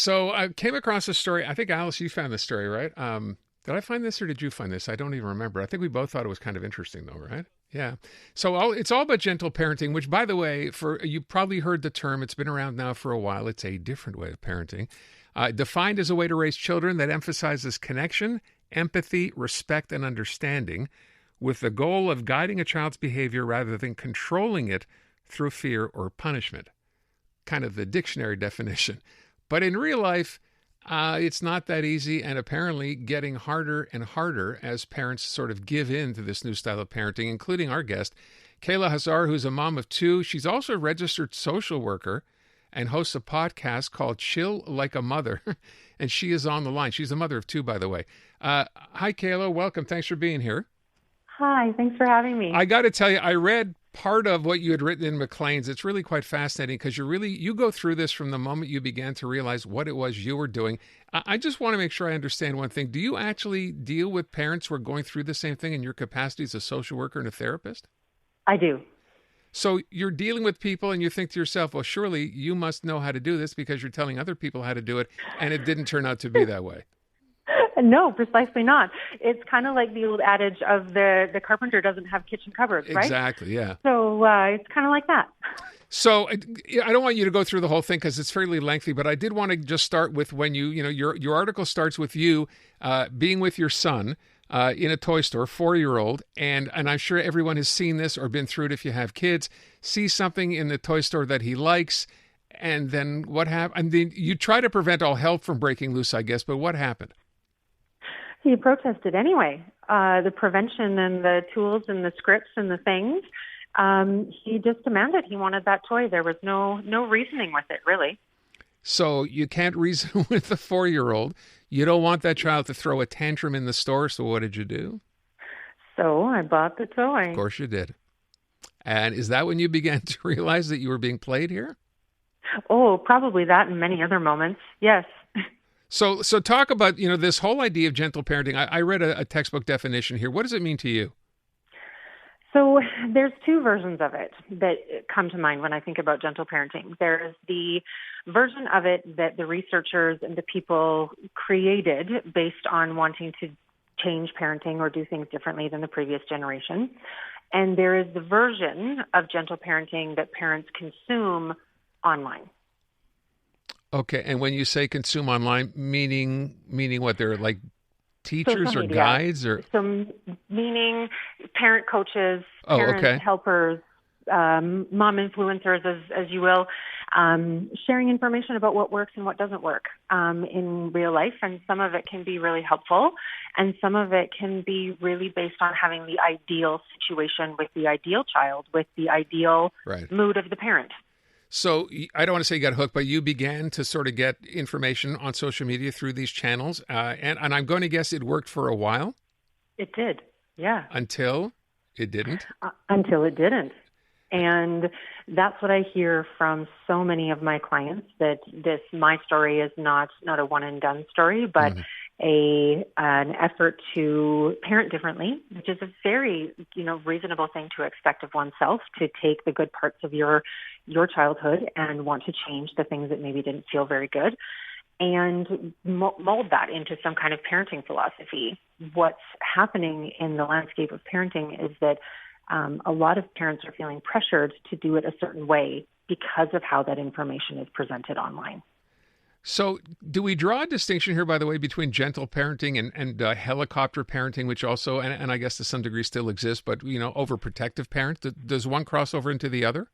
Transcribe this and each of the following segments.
So I came across a story. I think, Alice, you found this story, right? Did I find this or did you find this? I don't even remember. I think we both thought it was kind of interesting, though, right? Yeah. So it's all about gentle parenting, which, by the way, for you probably heard the term. It's been around now for a while. It's a different way of parenting, defined as a way to raise children that emphasizes connection, empathy, respect, and understanding, with the goal of guiding a child's behavior rather than controlling it through fear or punishment. Kind of the dictionary definition. But in real life, it's not that easy, and apparently getting harder and harder as parents sort of give in to this new style of parenting, including our guest, Kayla Huszar, who's a mom of two. She's also a registered social worker and hosts a podcast called Chill Like a Mother, and she is on the line. She's a mother of two, by the way. Hi, Kayla. Welcome. Thanks for being here. Hi, thanks for having me. I got to tell you, I read part of what you had written in Maclean's. It's really quite fascinating because you go through this from the moment you began to realize what it was you were doing. I just want to make sure I understand one thing. Do you actually deal with parents who are going through the same thing in your capacity as a social worker and a therapist? I do. So you're dealing with people and you think to yourself, well, surely you must know how to do this because you're telling other people how to do it, and it didn't turn out to be that way. No, precisely not. It's kind of like the old adage of the carpenter doesn't have kitchen cupboards, right? Exactly, yeah. So it's kind of like that. So I don't want you to go through the whole thing because it's fairly lengthy, but I did want to just start with when your article starts with you being with your son in a toy store, 4-year-old, and I'm sure everyone has seen this or been through it if you have kids, see something in the toy store that he likes, and then what happened? And then you try to prevent all hell from breaking loose, I guess, but what happened? He protested anyway. The prevention and the tools and the scripts and the things, he just demanded he wanted that toy. There was no reasoning with it, really. So you can't reason with the 4-year-old. You don't want that child to throw a tantrum in the store, so what did you do? So I bought the toy. Of course you did. And is that when you began to realize that you were being played here? Oh, probably that and many other moments, yes. So talk about, this whole idea of gentle parenting. I read a textbook definition here. What does it mean to you? So there's two versions of it that come to mind when I think about gentle parenting. There's the version of it that the researchers and the people created based on wanting to change parenting or do things differently than the previous generation. And there is the version of gentle parenting that parents consume online. Okay, and when you say consume online, meaning what? They're like teachers or guides, or so meaning parent coaches, parent helpers, mom influencers, as you will, sharing information about what works and what doesn't work in real life. And some of it can be really helpful, and some of it can be really based on having the ideal situation with the ideal child, with the ideal mood of the parent. So I don't want to say you got hooked, but you began to sort of get information on social media through these channels. And I'm going to guess it worked for a while. It did, yeah. Until it didn't? Until it didn't. And that's what I hear from so many of my clients, that my story is not a one and done story, but an effort to parent differently, which is a very, reasonable thing to expect of oneself, to take the good parts of your childhood and want to change the things that maybe didn't feel very good and mold that into some kind of parenting philosophy. What's happening in the landscape of parenting is that a lot of parents are feeling pressured to do it a certain way because of how that information is presented online. So do we draw a distinction here, by the way, between gentle parenting and helicopter parenting, which also, and I guess to some degree still exists, but, overprotective parent? Does one cross over into the other?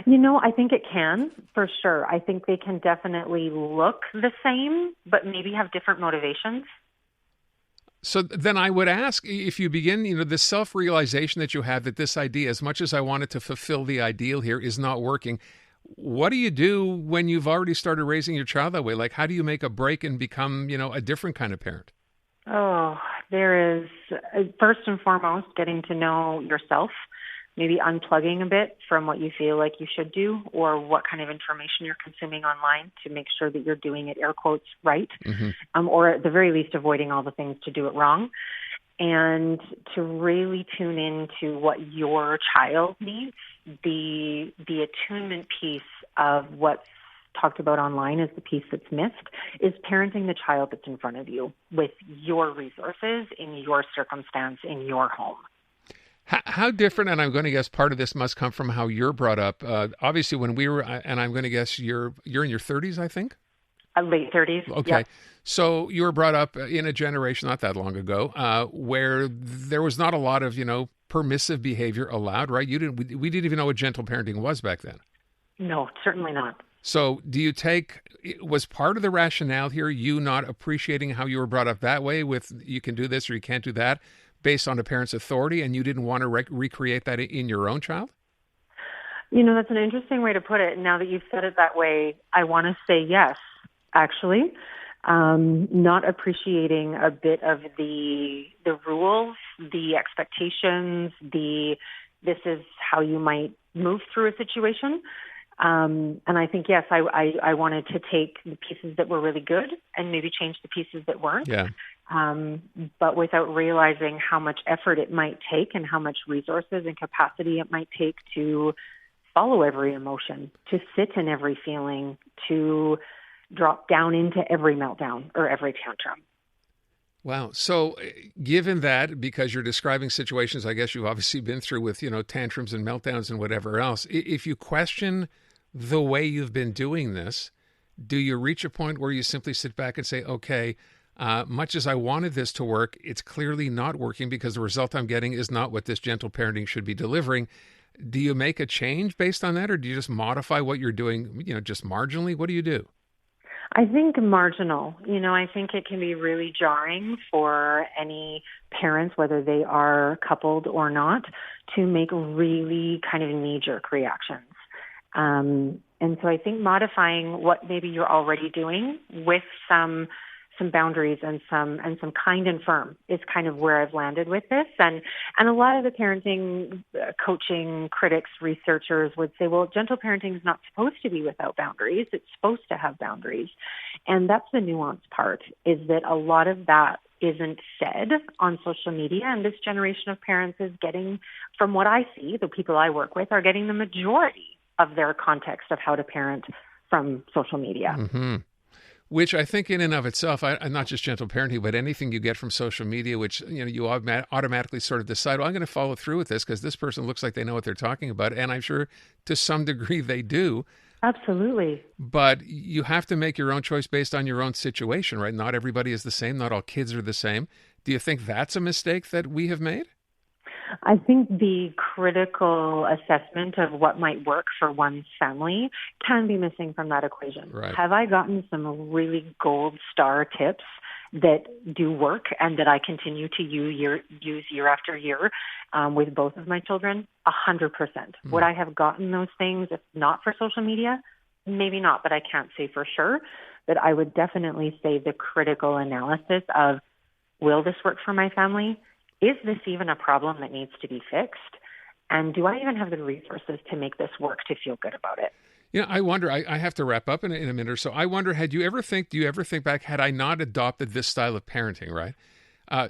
I think it can, for sure. I think they can definitely look the same, but maybe have different motivations. So then I would ask, if you begin, the self-realization that you have that this idea, as much as I wanted to fulfill the ideal here, is not working, what do you do when you've already started raising your child that way? Like, how do you make a break and become, a different kind of parent? Oh, there is, first and foremost, getting to know yourself, maybe unplugging a bit from what you feel like you should do or what kind of information you're consuming online to make sure that you're doing it, air quotes, right, or at the very least avoiding all the things to do it wrong, and to really tune into what your child needs, the attunement piece of what's talked about online is the piece that's missed, is parenting the child that's in front of you with your resources, in your circumstance, in your home. How different, and I'm going to guess part of this must come from how you're brought up. Obviously, when we were, and I'm going to guess you're in your 30s, I think? Late 30s. Okay. Yep. So you were brought up in a generation not that long ago where there was not a lot of, permissive behavior allowed, right? We didn't even know what gentle parenting was back then. No, certainly not. So was part of the rationale here you not appreciating how you were brought up that way with you can do this or you can't do that based on a parent's authority, and you didn't want to recreate that in your own child? That's an interesting way to put it. Now that you've said it that way, I want to say yes, actually. Not appreciating a bit of the rules, the expectations, this is how you might move through a situation. And I think, yes, I wanted to take the pieces that were really good and maybe change the pieces that weren't. Yeah. But without realizing how much effort it might take and how much resources and capacity it might take to follow every emotion, to sit in every feeling, to drop down into every meltdown or every tantrum. Wow. So given that, because you're describing situations I guess you've obviously been through with, tantrums and meltdowns and whatever else, if you question the way you've been doing this, do you reach a point where you simply sit back and say, okay, much as I wanted this to work, it's clearly not working because the result I'm getting is not what this gentle parenting should be delivering. Do you make a change based on that, or do you just modify what you're doing, just marginally? What do you do? I think marginal. I think it can be really jarring for any parents, whether they are coupled or not, to make really kind of knee-jerk reactions. And so I think modifying what maybe you're already doing with some boundaries and some kind and firm is kind of where I've landed with this. And a lot of the parenting coaching critics, researchers would say, well, gentle parenting is not supposed to be without boundaries. It's supposed to have boundaries. And that's the nuanced part, is that a lot of that isn't said on social media. And this generation of parents is getting, from what I see, the people I work with are getting the majority of their context of how to parent from social media. Mm-hmm. Which I think in and of itself, not just gentle parenting, but anything you get from social media, which you automatically sort of decide, well, I'm going to follow through with this because this person looks like they know what they're talking about. And I'm sure to some degree they do. Absolutely. But you have to make your own choice based on your own situation, right? Not everybody is the same. Not all kids are the same. Do you think that's a mistake that we have made? I think the critical assessment of what might work for one's family can be missing from that equation. Right. Have I gotten some really gold star tips that do work and that I continue to use year after year with both of my children? 100%. Would I have gotten those things if not for social media? Maybe not, but I can't say for sure. But I would definitely say the critical analysis of, will this work for my family? Is this even a problem that needs to be fixed? And do I even have the resources to make this work to feel good about it? I wonder, I have to wrap up in a minute or so. I wonder, do you ever think back, had I not adopted this style of parenting, right?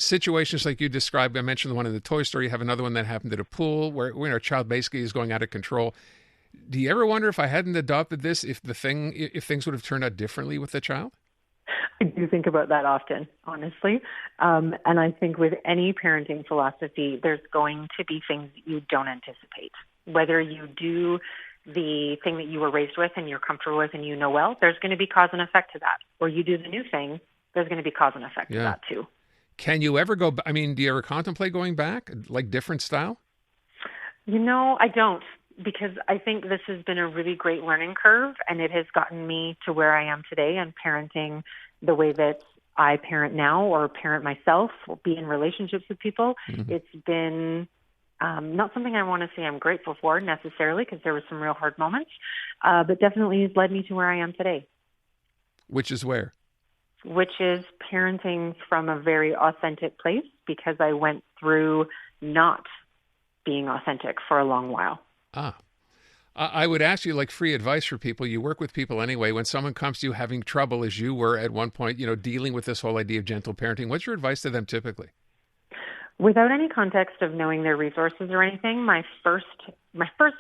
Situations like you described, I mentioned the one in the toy store, you have another one that happened at a pool where a child basically is going out of control. Do you ever wonder if I hadn't adopted this, if things would have turned out differently with the child? I do think about that often, honestly. And I think with any parenting philosophy, there's going to be things that you don't anticipate. Whether you do the thing that you were raised with and you're comfortable with and well, there's going to be cause and effect to that. Or you do the new thing, there's going to be cause and effect to that too. Can you ever do you ever contemplate going back, like different style? I don't. Because I think this has been a really great learning curve, and it has gotten me to where I am today and parenting the way that I parent now or parent myself or be in relationships with people. Mm-hmm. It's been not something I want to say I'm grateful for necessarily, because there were some real hard moments, but definitely has led me to where I am today. Which is where? Which is parenting from a very authentic place, because I went through not being authentic for a long while. I would ask you, like, free advice for people. You work with people anyway. When someone comes to you having trouble, as you were at one point, dealing with this whole idea of gentle parenting, what's your advice to them typically? Without any context of knowing their resources or anything, my first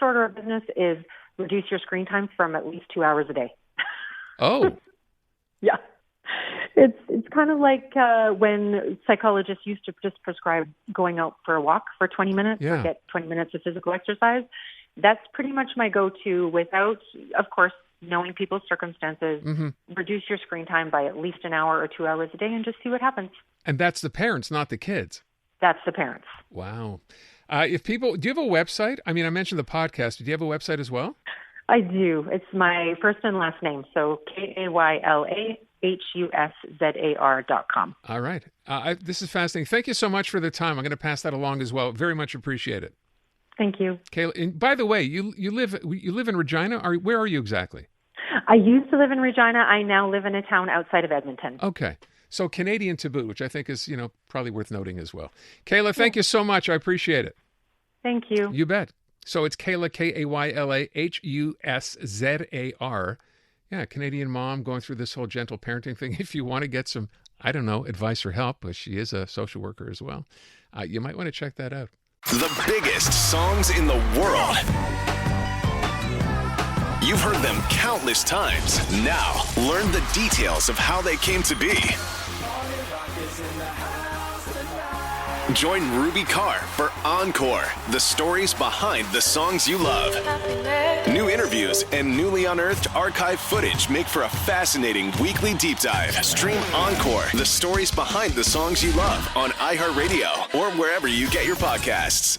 order of business is reduce your screen time from at least 2 hours a day. Oh. Yeah. It's kind of like when psychologists used to just prescribe going out for a walk for 20 minutes or get 20 minutes of physical exercise. That's pretty much my go-to without, of course, knowing people's circumstances. Reduce your screen time by at least an hour or 2 hours a day and just see what happens. And that's the parents, not the kids. That's the parents. Wow. If people, do you have a website? I mean, I mentioned the podcast. Do you have a website as well? I do. It's my first and last name. So KaylaHuszar.com. All right. This is fascinating. Thank you so much for the time. I'm going to pass that along as well. Very much appreciate it. Thank you. Kayla, and by the way, you live in Regina? Where are you exactly? I used to live in Regina. I now live in a town outside of Edmonton. Okay. So Canadian to boot, which I think is, probably worth noting as well. Kayla, thank you so much. I appreciate it. Thank you. You bet. So it's Kayla, KaylaHuszar. Yeah, Canadian mom going through this whole gentle parenting thing. If you want to get some, advice or help, but she is a social worker as well, you might want to check that out. The biggest songs in the world. You've heard them countless times. Now, learn the details of how they came to be. Join Ruby Carr for Encore, the stories behind the songs you love. New interviews and newly unearthed archive footage make for a fascinating weekly deep dive. Stream Encore, the stories behind the songs you love on iHeartRadio or wherever you get your podcasts.